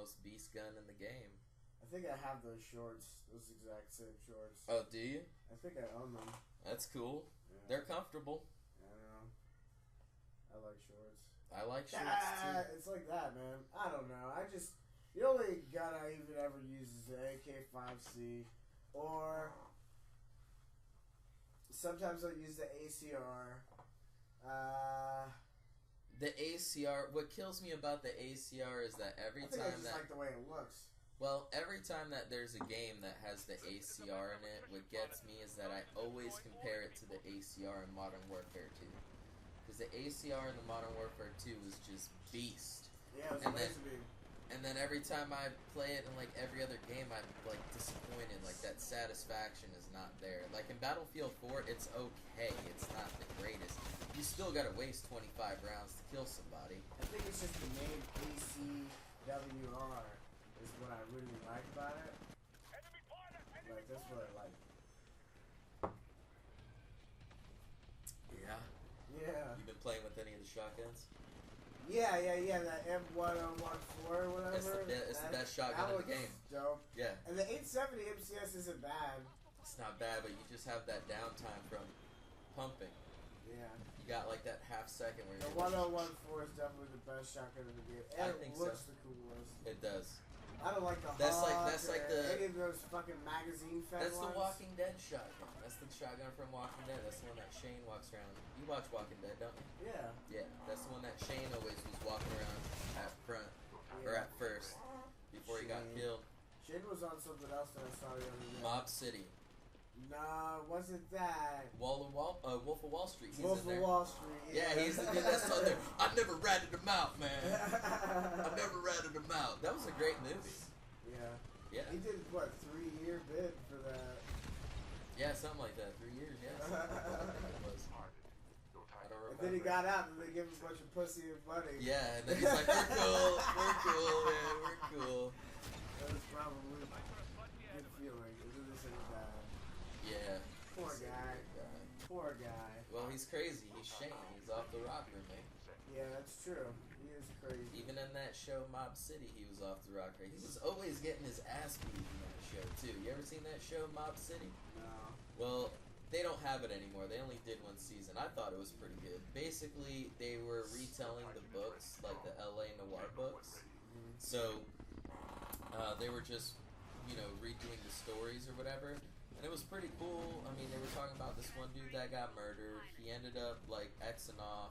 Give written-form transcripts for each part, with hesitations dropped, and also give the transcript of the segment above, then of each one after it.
most beast gun in the game. I think I have those shorts, those exact same shorts. Oh, do you? I think I own them. That's cool. Yeah. They're comfortable. I know. I like shorts. I like shorts too. It's like that, man. I don't know. The only gun I even ever use is the AK-5C, or sometimes I'll use the ACR. The ACR. What kills me about the ACR is that every I time just like the way it looks. Well, every time that there's a game that has the ACR in it, what gets me is that I always compare it to the ACR in Modern Warfare 2. Because the ACR in the Modern Warfare 2 was just beast. Yeah, it was amazing. And then every time I play it in like every other game, I'm like disappointed. Like that satisfaction is not there. Like in Battlefield 4, it's okay. It's not the greatest. You still gotta waste 25 rounds to kill somebody. I think it's just the name ACWR is what I really like about it. Like that's what I like. Yeah. Yeah. You been playing with any of the shotguns? Yeah, that M1014 or whatever. It's the best shotgun in the game. Dope. Yeah. And the 870 MCS isn't bad. It's not bad, but you just have that downtime from pumping. Yeah. You got like that half second where the 1014 is definitely the best shotgun in the game. And it looks the coolest. It does. I don't like the that's like the any of those fucking magazine fed That's ones. the Walking Dead shotgun. That's the shotgun from Walking Dead. That's the one that Shane walks around. You watch Walking Dead, don't you? Yeah. Yeah, that's the one that Shane always was walking around at front or at first before he got killed. Shane was on something else that I saw the other day. Mob City. No, it wasn't that. Wolf of Wall Street. He's Wolf of Wall Street. Yeah, he's the dude that's on there. I never ratted him out, man. I never ratted him out. That was a great movie. Yeah. Yeah. He did, what, 3-year bid for that? Yeah, something like that. 3 years, yeah. It was. I don't remember. And then he got out and they gave him a bunch of pussy and money. Yeah, and then he's like, we're cool, man, we're cool. That was probably a good feeling. It didn't seem bad. Yeah. Poor guy. Poor guy. Well, he's crazy. He's Shane. He's off the rocker, man. Yeah, that's true. He is crazy. Even in that show, Mob City, he was off the rocker. He was always getting his ass beat in that show, too. You ever seen that show, Mob City? No. Well, they don't have it anymore. They only did one season. I thought it was pretty good. Basically, they were retelling the books, like the LA Noir books. Mm-hmm. So, they were just, redoing the stories or whatever. And it was pretty cool. I mean, they were talking about this one dude that got murdered. He ended up, Xing off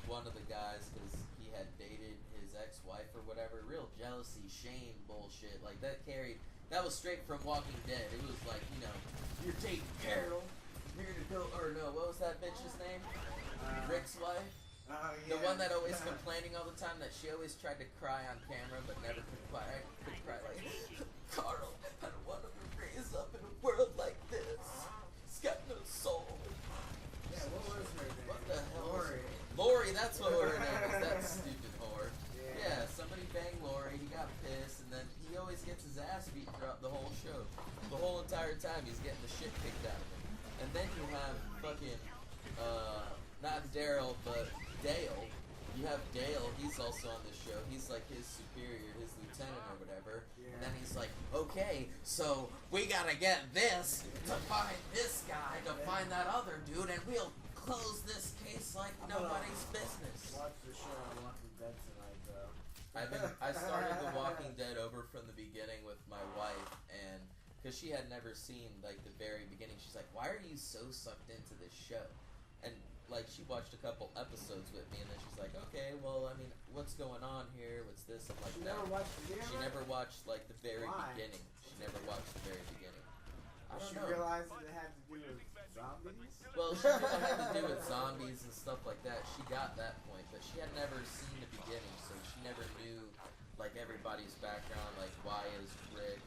one of the guys because he had dated his ex-wife or whatever. Real jealousy, shame bullshit. That was straight from Walking Dead. It was like, you're dating Carol. You're gonna go, or no, what was that bitch's name? Rick's wife? Yeah. The one that always complaining all the time that she always tried to cry on camera but never could cry like, Carl, I don't want to be raised up in a world like this. He's got no soul. Yeah, what was her name? What the hell? Lori. Lori, that's what her name is. That stupid whore. Yeah, somebody banged Lori, he got pissed, and then he always gets his ass beat throughout the whole show. The whole entire time he's getting the shit kicked out of him. And then you have fucking, not Daryl, but Dale. You have Dale, he's also on the show. He's like his superior, his lieutenant or whatever. Yeah. And then he's like, okay, so we gotta get this to find this guy, to find that other dude, and we'll close this case like nobody's business. Watch the show on Walking Dead tonight, though. I started The Walking Dead over from the beginning with my wife, and because she had never seen the very beginning, she's like, "Why are you so sucked into this show?" And she watched a couple episodes with me, and then she's like, "Okay, well, I mean, what's going on here? What's this?" I'm like, She "No." never watched the beginning? She never watched the very Why? beginning. She never watched the very beginning. I don't She know. realized that it had to do with zombies? Well, she knew it had to do with zombies and stuff like that. She got that point, but she had never seen the beginning, so she never knew everybody's background. Why is Rick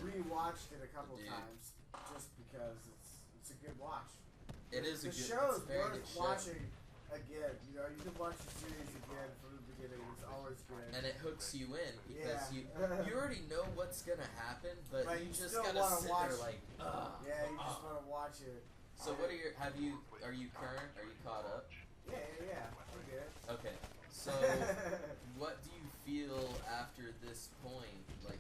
rewatched it a couple dude. times just because it's a good watch. It is the a good. show It's is a very good worth show. watching again. You can watch the series again from the beginning. It's always good. And it hooks you in because Yeah. you already know what's gonna happen, but But you you just still gotta wanna sit watch there Yeah, you just want to watch it. So what are are you current? Are you caught up? Yeah. I'm good. Okay. So what do you feel after this point? Like,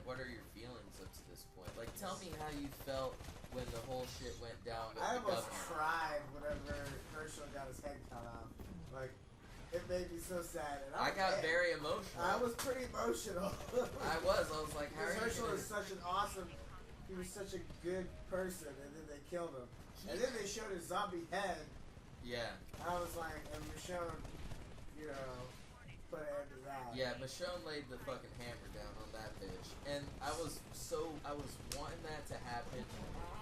what are your feelings up to this point? Like, tell me how you felt when the whole shit went down with I the almost governor. cried whenever Herschel got his head cut off. Like, it made me so sad. And I got very emotional. I was pretty emotional. I was like, how are you Herschel gonna... is such an awesome, he was such a good person, and then they killed him. And then they showed his zombie head. Yeah. I was like, and Michonne, you know, put an end to that. Yeah, Michonne laid the fucking hammer down on that bitch. And I was wanting that to happen.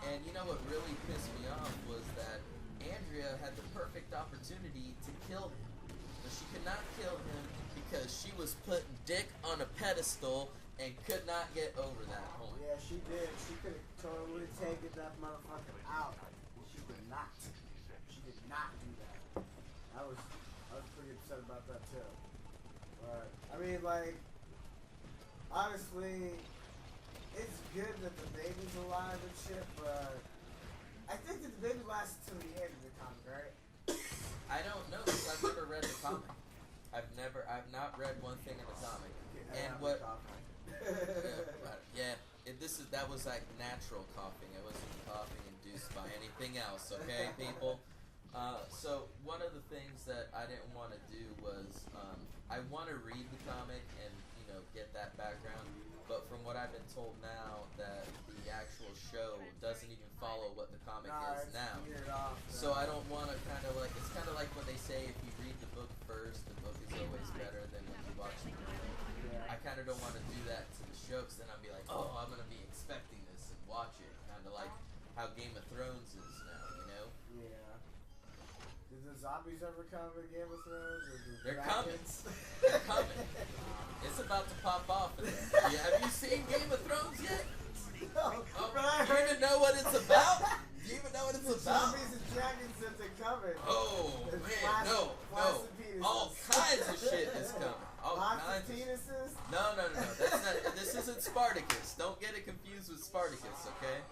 And you know what really pissed me off was that Andrea had the perfect opportunity to kill him. But she could not kill him because she was putting dick on a pedestal and could not get over that point. Yeah, she did. She could have totally taken that motherfucker out. She did not. She did not do that. I was pretty upset about that too. But I mean, like, honestly, it's good that the baby's alive and shit, but I think that the baby lasts till the end of the comic, right? I don't know because I've never read the comic. I've not read one thing in the comic. Yeah, And what? That was like natural coughing. It wasn't coughing induced by anything else. Okay, people. So one of the things that I didn't want to do was I want to read the comic and get that background. But from what I've been told now, that the actual show doesn't even follow what the comic is now. So I don't want to it's kind of like when they say if you read the book first, the book is always better than when you watch the movie. Yeah. I kind of don't want to do that to the show because then I'll be like, oh, I'm going to be expecting this and watch it. Kind of like how Game of Thrones is now, you know? Yeah. Did the zombies ever come in Game of Thrones? Or the They're dragons? coming. They're coming. It's about to pop off. Have you seen Game of Thrones yet? No, Oh, but I do you heard even know what it's about? Do you even know what it's the about? zombies and dragons that they're coming. Oh, There's man, no. penises. All kinds of shit is coming. All Lots kinds of penises? No. That's not. This isn't Spartacus. Don't get it confused with Spartacus, okay?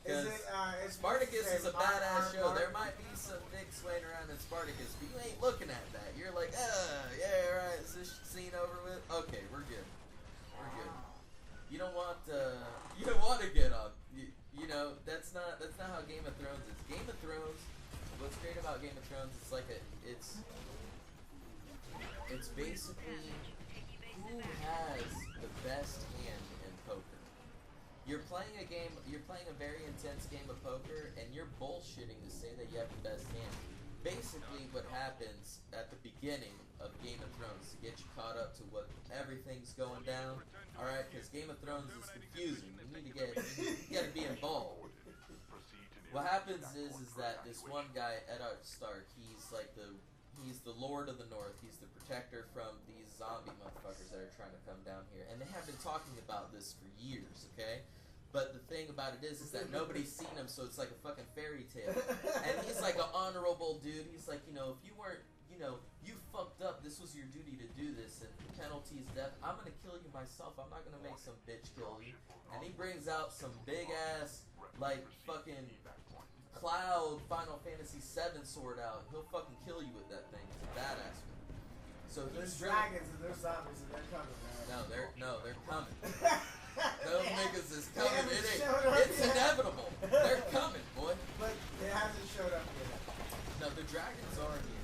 Is Because it, Spartacus is a badass show. There might. might be some dicks swaying around in Spartacus, but you ain't looking at that. You're like, yeah, right. Is this scene over with? Okay, we're good. We're good. You don't want to get on. That's not how Game of Thrones is. Game of Thrones. What's great about Game of Thrones? It's basically who has the best hand in poker. You're playing a very intense game of poker, and you're bullshitting to say that you have the best hand. Basically, what happens at the beginning of Game of Thrones to get you caught up to what everything's going down, alright? Because Game of Thrones is confusing. You gotta be involved. What happens is that this one guy, Eddard Stark, he's the Lord of the North. He's the protector from these zombie motherfuckers that are trying to come down here. And they have been talking about this for years, okay? But the thing about it is that nobody's seen him, so it's like a fucking fairy tale. And he's like an honorable dude. He's like, if you weren't, you fucked up, this was your duty to do this, and the penalty is death. I'm gonna kill you myself. I'm not gonna make some bitch kill you. And he brings out some big ass, like, fucking Cloud Final Fantasy VII sword out. He'll fucking kill you with that thing. He's a badass with it. So there's dragons and there's zombies and they're coming, man. They're coming. Those niggas is coming. It's yet. inevitable. They're coming, boy. But it hasn't showed up yet. No, the dragons are here.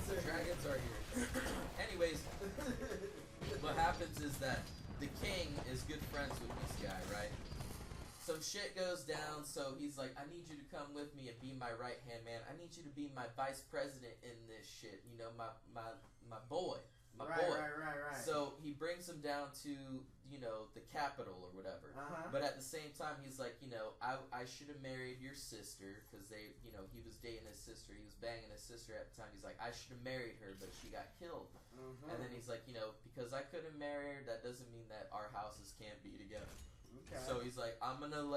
The dragons are here. Anyways, what happens is that the king is good friends with this guy, right? Some shit goes down, so he's like, I need you to come with me and be my right-hand man. I need you to be my vice president in this shit. My boy. My boy. Right. So he brings him down to, the capital or whatever. Uh-huh. But at the same time, he's like, I should have married your sister, because he was dating his sister. He was banging his sister at the time. He's like, I should have married her, but she got killed. Mm-hmm. And then he's like, because I couldn't marry her, that doesn't mean that our houses can't be together. Okay. So he's like, I'm gonna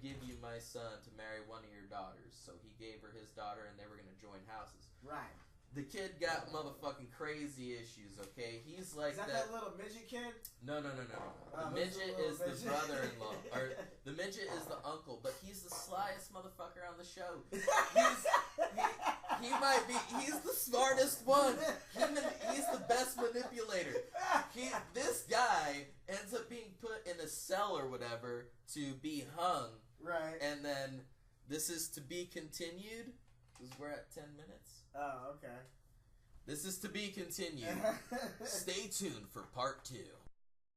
give you my son to marry one of your daughters. So he gave her his daughter, and they were gonna join houses. Right. The kid got motherfucking crazy issues, okay? He's like is that little midget kid? No. The midget is the brother-in-law. Or the midget is the uncle, but he's the slyest motherfucker on the show. He might be. He's the smartest one. He's the best manipulator. This guy ends up being put in a cell or whatever to be hung. Right. And then this is to be continued. Because we're at 10 minutes. Oh, okay. This is to be continued. Stay tuned for part 2.